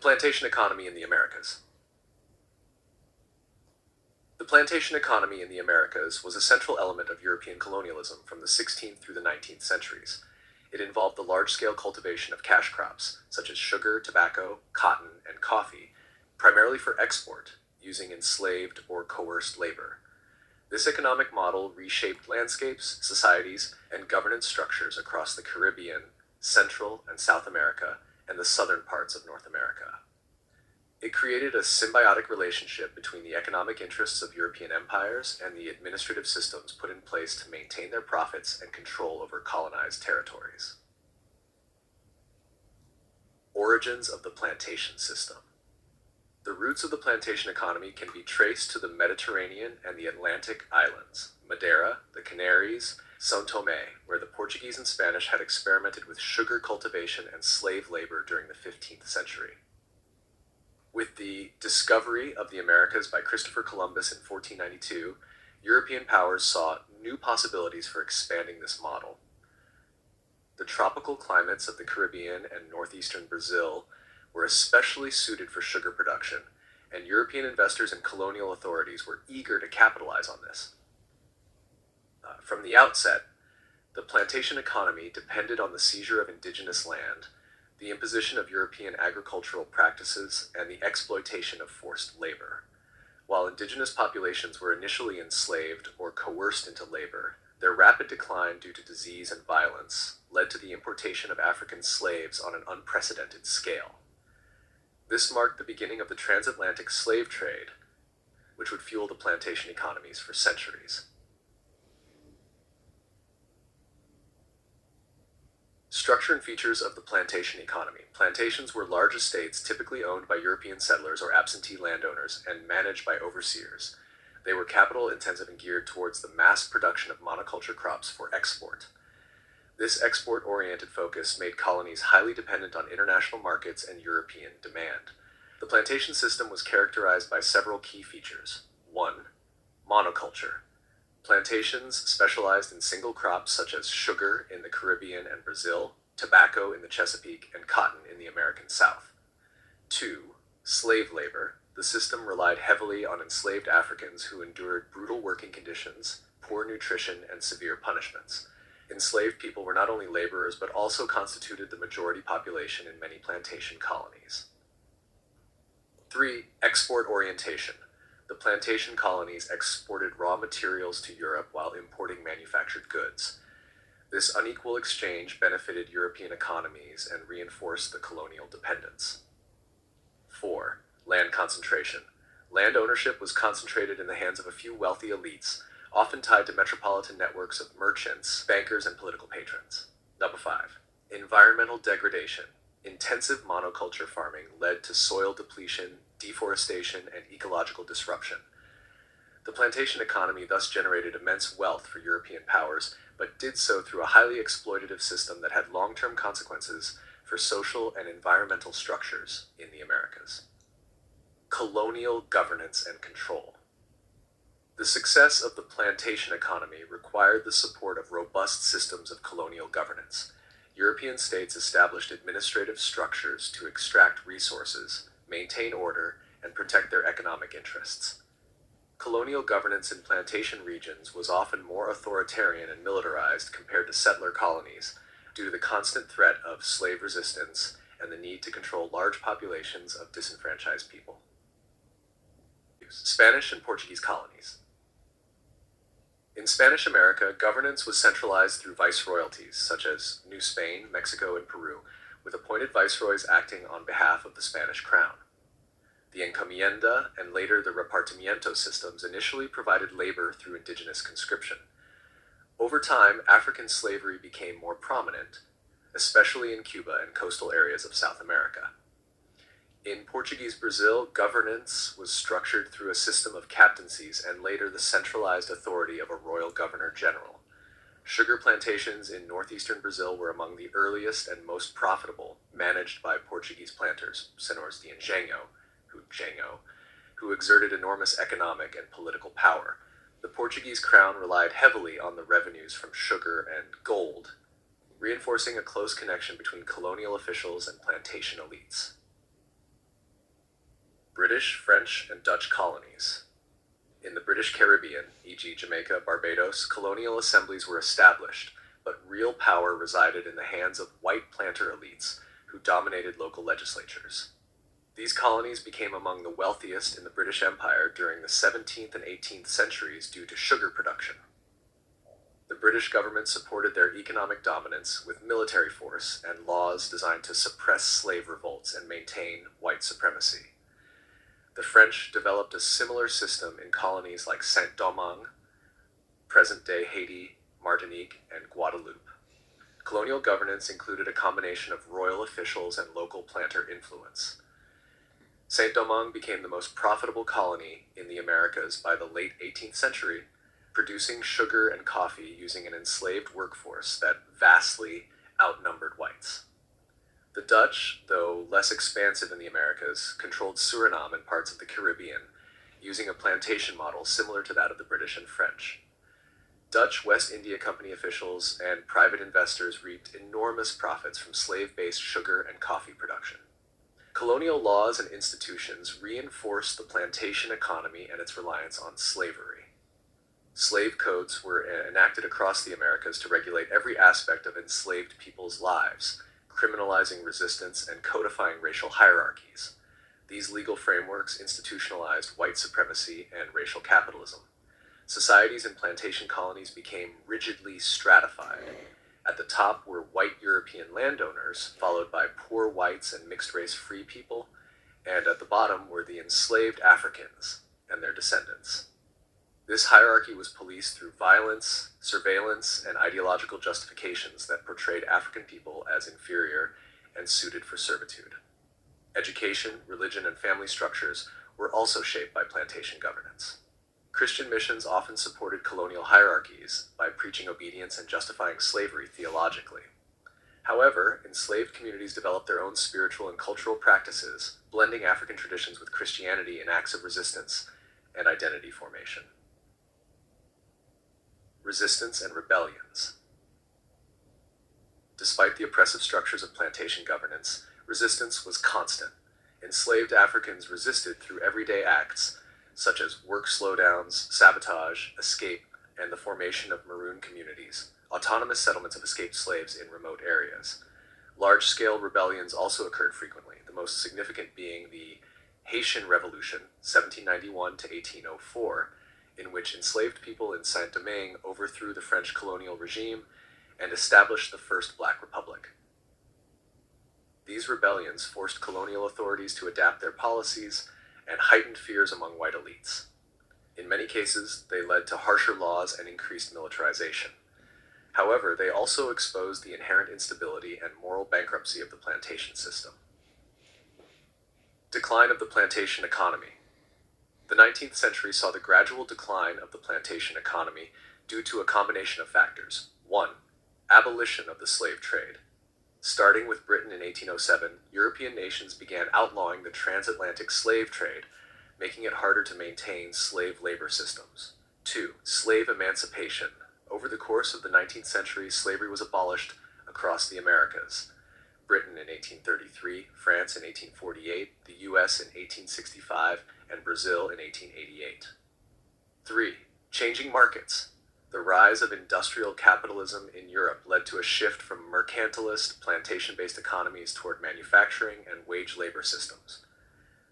plantation economy in the Americas. The plantation economy in the Americas was a central element of European colonialism from the 16th through the 19th centuries. It involved the large-scale cultivation of cash crops, such as sugar, tobacco, cotton, and coffee, primarily for export, using enslaved or coerced labor. This economic model reshaped landscapes, societies, and governance structures across the Caribbean, Central and South America, and the southern parts of North America. It created a symbiotic relationship between the economic interests of European empires and the administrative systems put in place to maintain their profits and control over colonized territories. Origins of the plantation system. The roots of the plantation economy can be traced to the Mediterranean and the Atlantic islands, Madeira, the Canaries, São Tomé, where the Portuguese and Spanish had experimented with sugar cultivation and slave labor during the 15th century. With the discovery of the Americas by Christopher Columbus in 1492, European powers saw new possibilities for expanding this model. The tropical climates of the Caribbean and northeastern Brazil were especially suited for sugar production, and European investors and colonial authorities were eager to capitalize on this. From the outset, the plantation economy depended on the seizure of indigenous land, the imposition of European agricultural practices, and the exploitation of forced labor. While indigenous populations were initially enslaved or coerced into labor, their rapid decline due to disease and violence led to the importation of African slaves on an unprecedented scale. This marked the beginning of the transatlantic slave trade, which would fuel the plantation economies for centuries. Structure and features of the plantation economy. Plantations were large estates typically owned by European settlers or absentee landowners and managed by overseers. They were capital-intensive and geared towards the mass production of monoculture crops for export. This export-oriented focus made colonies highly dependent on international markets and European demand. The plantation system was characterized by several key features. 1. Monoculture. Plantations specialized in single crops such as sugar in the Caribbean and Brazil, tobacco in the Chesapeake, and cotton in the American South. 2. Slave labor. The system relied heavily on enslaved Africans who endured brutal working conditions, poor nutrition, and severe punishments. Enslaved people were not only laborers but also constituted the majority population in many plantation colonies. 3. Export orientation. The plantation colonies exported raw materials to Europe while importing manufactured goods. This unequal exchange benefited European economies and reinforced the colonial dependence. 4. Land concentration. Land ownership was concentrated in the hands of a few wealthy elites, often tied to metropolitan networks of merchants, bankers, and political patrons. Number 5. Environmental degradation. Intensive monoculture farming led to soil depletion, deforestation, and ecological disruption. The plantation economy thus generated immense wealth for European powers, but did so through a highly exploitative system that had long-term consequences for social and environmental structures in the Americas. Colonial governance and control. The success of the plantation economy required the support of robust systems of colonial governance. European states established administrative structures to extract resources, maintain order, and protect their economic interests. Colonial governance in plantation regions was often more authoritarian and militarized compared to settler colonies due to the constant threat of slave resistance and the need to control large populations of disenfranchised people. Spanish and Portuguese colonies. In Spanish America, governance was centralized through viceroyalties, such as New Spain, Mexico, and Peru, with appointed viceroys acting on behalf of the Spanish crown. The encomienda and later the repartimiento systems initially provided labor through indigenous conscription. Over time, African slavery became more prominent, especially in Cuba and coastal areas of South America. In Portuguese Brazil, governance was structured through a system of captaincies and later the centralized authority of a royal governor-general. Sugar plantations in northeastern Brazil were among the earliest and most profitable, managed by Portuguese planters, senhores de engenho, who exerted enormous economic and political power. The Portuguese crown relied heavily on the revenues from sugar and gold, reinforcing a close connection between colonial officials and plantation elites. British, French, and Dutch colonies. In the British Caribbean, e.g., Jamaica, Barbados, colonial assemblies were established, but real power resided in the hands of white planter elites who dominated local legislatures. These colonies became among the wealthiest in the British Empire during the 17th and 18th centuries due to sugar production. The British government supported their economic dominance with military force and laws designed to suppress slave revolts and maintain white supremacy. The French developed a similar system in colonies like Saint-Domingue, present-day Haiti, Martinique, and Guadeloupe. Colonial governance included a combination of royal officials and local planter influence. Saint-Domingue became the most profitable colony in the Americas by the late 18th century, producing sugar and coffee using an enslaved workforce that vastly outnumbered whites. The Dutch, though less expansive in the Americas, controlled Suriname and parts of the Caribbean, using a plantation model similar to that of the British and French. Dutch West India Company officials and private investors reaped enormous profits from slave-based sugar and coffee production. Colonial laws and institutions reinforced the plantation economy and its reliance on slavery. Slave codes were enacted across the Americas to regulate every aspect of enslaved people's lives, criminalizing resistance and codifying racial hierarchies. These legal frameworks institutionalized white supremacy and racial capitalism. Societies in plantation colonies became rigidly stratified. At the top were white European landowners, followed by poor whites and mixed-race free people, and at the bottom were the enslaved Africans and their descendants. This hierarchy was policed through violence, surveillance, and ideological justifications that portrayed African people as inferior and suited for servitude. Education, religion, and family structures were also shaped by plantation governance. Christian missions often supported colonial hierarchies by preaching obedience and justifying slavery theologically. However, enslaved communities developed their own spiritual and cultural practices, blending African traditions with Christianity in acts of resistance and identity formation. Resistance and rebellions. Despite the oppressive structures of plantation governance, resistance was constant. Enslaved Africans resisted through everyday acts, such as work slowdowns, sabotage, escape, and the formation of maroon communities, autonomous settlements of escaped slaves in remote areas. Large-scale rebellions also occurred frequently, the most significant being the Haitian Revolution, 1791 to 1804, in which enslaved people in Saint-Domingue overthrew the French colonial regime and established the First Black Republic. These rebellions forced colonial authorities to adapt their policies and heightened fears among white elites. In many cases, they led to harsher laws and increased militarization. However, they also exposed the inherent instability and moral bankruptcy of the plantation system. Decline of the plantation economy. The 19th century saw the gradual decline of the plantation economy due to a combination of factors. 1. Abolition of the slave trade. Starting with Britain in 1807, European nations began outlawing the transatlantic slave trade, making it harder to maintain slave labor systems. 2. Slave emancipation. Over the course of the 19th century, slavery was abolished across the Americas. Britain in 1833, France in 1848, the US in 1865, and Brazil in 1888. 3. Changing markets. The rise of industrial capitalism in Europe led to a shift from mercantilist, plantation-based economies toward manufacturing and wage labor systems.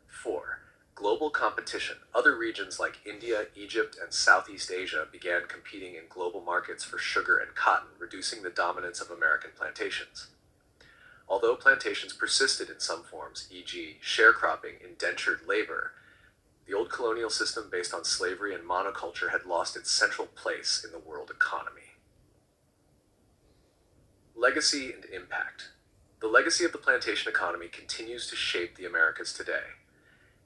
4. Global competition. Other regions like India, Egypt, and Southeast Asia began competing in global markets for sugar and cotton, reducing the dominance of American plantations. Although plantations persisted in some forms, e.g., sharecropping, indentured labor, the old colonial system based on slavery and monoculture had lost its central place in the world economy. Legacy and impact. The legacy of the plantation economy continues to shape the Americas today.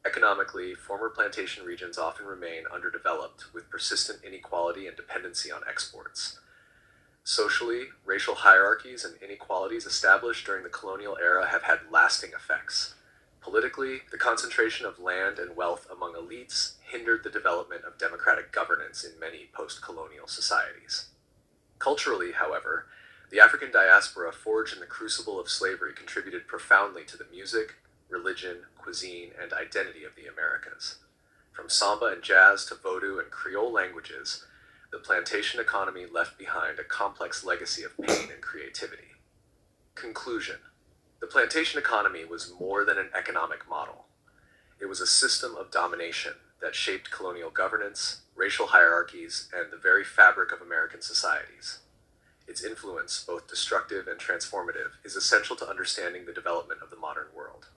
Economically, former plantation regions often remain underdeveloped, with persistent inequality and dependency on exports. Socially, racial hierarchies and inequalities established during the colonial era have had lasting effects. Politically, the concentration of land and wealth among elites hindered the development of democratic governance in many post-colonial societies. Culturally, however, the African diaspora forged in the crucible of slavery contributed profoundly to the music, religion, cuisine, and identity of the Americas. From samba and jazz to Vodou and Creole languages, the plantation economy left behind a complex legacy of pain and creativity. Conclusion: the plantation economy was more than an economic model. It was a system of domination that shaped colonial governance, racial hierarchies, and the very fabric of American societies. Its influence, both destructive and transformative, is essential to understanding the development of the modern world.